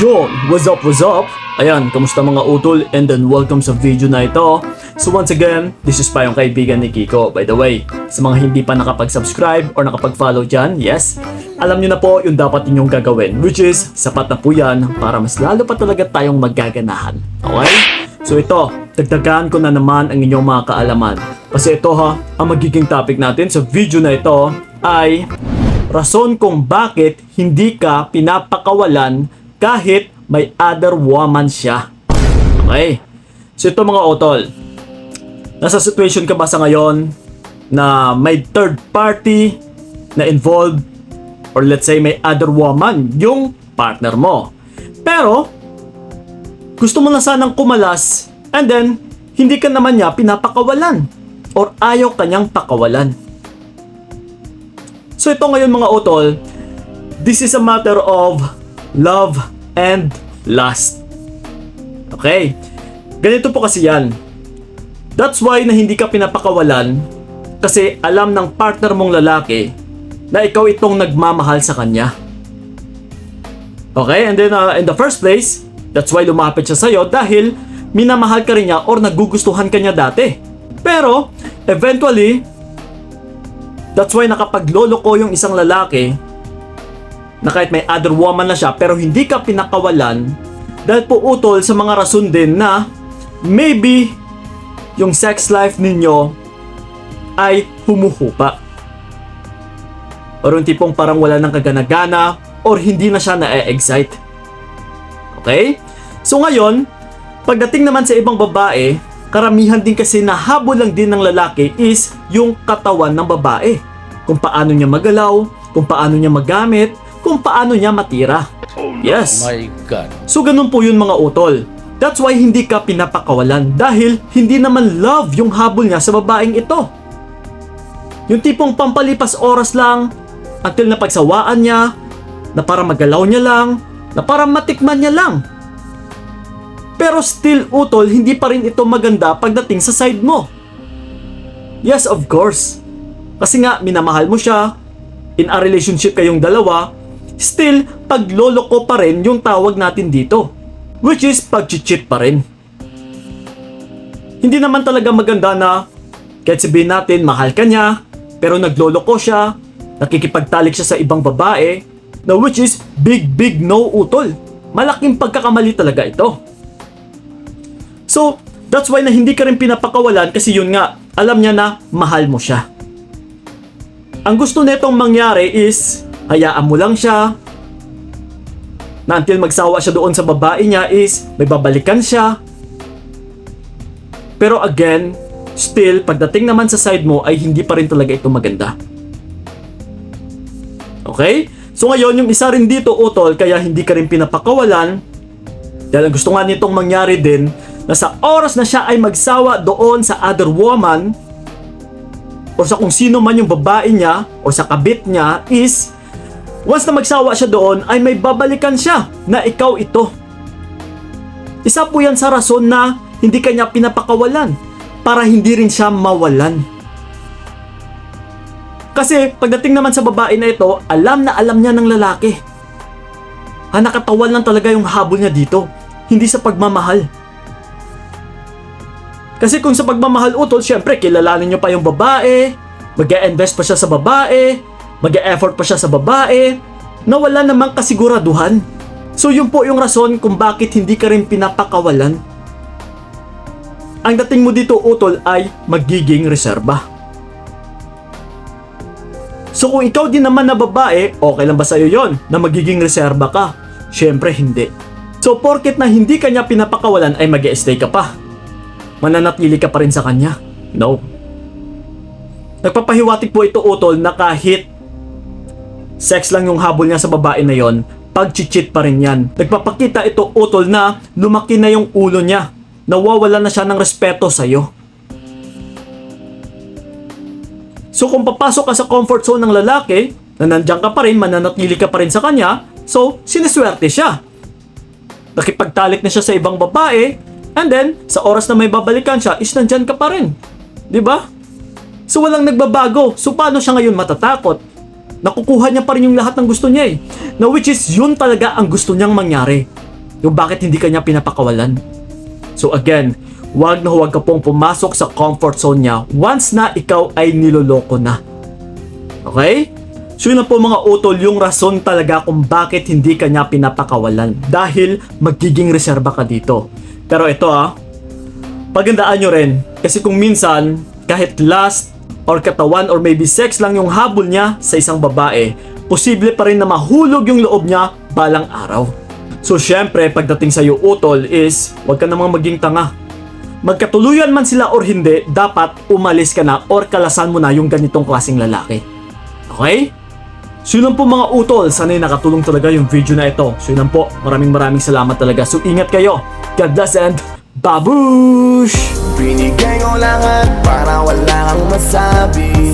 Yo! What's up? What's up? Ayan, kamusta mga utol? And then welcome sa video na ito. So once again, this is pa yung kaibigan ni Kiko. By the way, sa mga hindi pa nakapag-subscribe or nakapag-follow dyan, yes, alam nyo na po yung dapat ninyong gagawin. Which is, sapat na po yan para mas lalo pa talaga tayong maggaganahan. Okay? So ito, dagdagan ko na naman ang inyong mga kaalaman. Kasi ito ha, ang magiging topic natin sa video na ito ay rason kung bakit hindi ka pinapakawalan kahit may other woman siya. Okay? So ito mga utol, nasa situation ka ba sa ngayon na may third party na involved or let's say may other woman yung partner mo. Pero gusto mo na sanang kumalas and then hindi ka naman niya pinapakawalan or ayaw kanyang pakawalan. So ito ngayon mga utol, this is a matter of love and lust. Okay? Ganito po kasi yan. That's why na hindi ka pinapakawalan kasi alam ng partner mong lalaki na ikaw itong nagmamahal sa kanya. Okay? And then in the first place, that's why lumapit siya sa'yo dahil minamahal ka rin niya or nagugustuhan ka niya dati. Pero, eventually, that's why nakapagloloko yung isang lalaki na kahit may other woman na siya pero hindi ka pinakawalan dahil po utol sa mga rason din na maybe yung sex life ninyo ay humuhupa. Or yung tipong parang wala nang kagana-gana or hindi na siya na-excite. Okay? So ngayon, pagdating naman sa ibang babae, karamihan din kasi na habol lang din ng lalaki is yung katawan ng babae. Kung paano niya magalaw, kung paano niya magamit, kung paano niya matira. Yes. Oh my God. So ganun po yun mga utol. That's why hindi ka pinapakawalan dahil hindi naman love yung habol niya sa babaeng ito. Yung tipong pampalipas oras lang until na pagsawaan niya, na para magalaw niya lang, na para matikman niya lang. Pero still utol, hindi pa rin ito maganda pagdating sa side mo. Yes, of course. Kasi nga, minamahal mo siya, in a relationship kayong dalawa, still, pagloloko pa rin yung tawag natin dito. Which is, pag-cheat pa rin. Hindi naman talaga maganda na, kahit sabihin natin, mahal ka niya, pero nagloloko siya, nakikipagtalik siya sa ibang babae, na which is, big no utol. Malaking pagkakamali talaga ito. So, that's why na hindi ka rin pinapakawalan kasi yun nga, alam niya na mahal mo siya. Ang gusto netong mangyari is, hayaan mo lang siya, na until magsawa siya doon sa babae niya is, may babalikan siya. Pero again, still, pagdating naman sa side mo ay hindi pa rin talaga ito maganda. Okay? So ngayon, yung isa rin dito, utol, kaya hindi ka rin pinapakawalan, dahil ang gusto nga nitong mangyari din, na sa oras na siya ay magsawa doon sa other woman o sa kung sino man yung babae niya o sa kabit niya is once na magsawa siya doon ay may babalikan siya na ikaw ito. Isa po yan sa rason na hindi kanya pinapakawalan para hindi rin siya mawalan. Kasi pagdating naman sa babae na ito, alam na alam niya ng lalaki. Nakatawal lang talaga yung habol niya dito, hindi sa pagmamahal. Kasi kung sa pagmamahal utol, syempre kilalanin nyo pa yung babae, mag-e-invest pa siya sa babae, mag-e-effort pa siya sa babae, na wala namang kasiguraduhan. So yun po yung rason kung bakit hindi ka rin pinapakawalan. Ang dating mo dito utol ay magiging reserba. So kung ikaw din naman na babae, okay lang ba sa'yo yon na magiging reserba ka? Syempre hindi. So porket na hindi ka niya pinapakawalan ay mag-e-stay ka pa. Mananatili ka pa rin sa kanya? No. Nagpapahiwatig po ito utol na kahit sex lang yung habol niya sa babae na yon, pag-cheat pa rin yan. Nagpapakita ito utol na lumaki na yung ulo niya. Nawawala na siya ng respeto sa'yo. So kung papasok ka sa comfort zone ng lalaki, na nandiyan ka pa rin, mananatili ka pa rin sa kanya, so siniswerte siya. Nakipagtalik na siya sa ibang babae, and then, sa oras na may babalikan siya, is nandyan ka pa rin. Diba? So walang nagbabago. So paano siya ngayon matatakot? Nakukuha niya pa rin yung lahat ng gusto niya eh. Na which is yun talaga ang gusto niyang mangyari. Yung bakit hindi kanya pinapakawalan. So again, huwag na huwag ka pong pumasok sa comfort zone niya once na ikaw ay niloloko na. Okay? So yun lang po mga utol, yung rason talaga kung bakit hindi kanya pinapakawalan. Dahil magiging reserba ka dito. Pero ito pagandaan nyo rin. Kasi kung minsan, kahit lust or katawan or maybe sex lang yung habol niya sa isang babae, posible pa rin na mahulog yung loob niya balang araw. So syempre, pagdating sa iyo utol is, huwag ka namang maging tanga. Magkatuluyan man sila or hindi, dapat umalis ka na or kalasan mo na yung ganitong klaseng lalaki. Okay? So yun lang po mga utol, sana'y nakatulong talaga yung video na ito. So yun lang po, maraming salamat talaga. So ingat kayo, God bless and babush! Binigay ko lahat para wala kang masabi.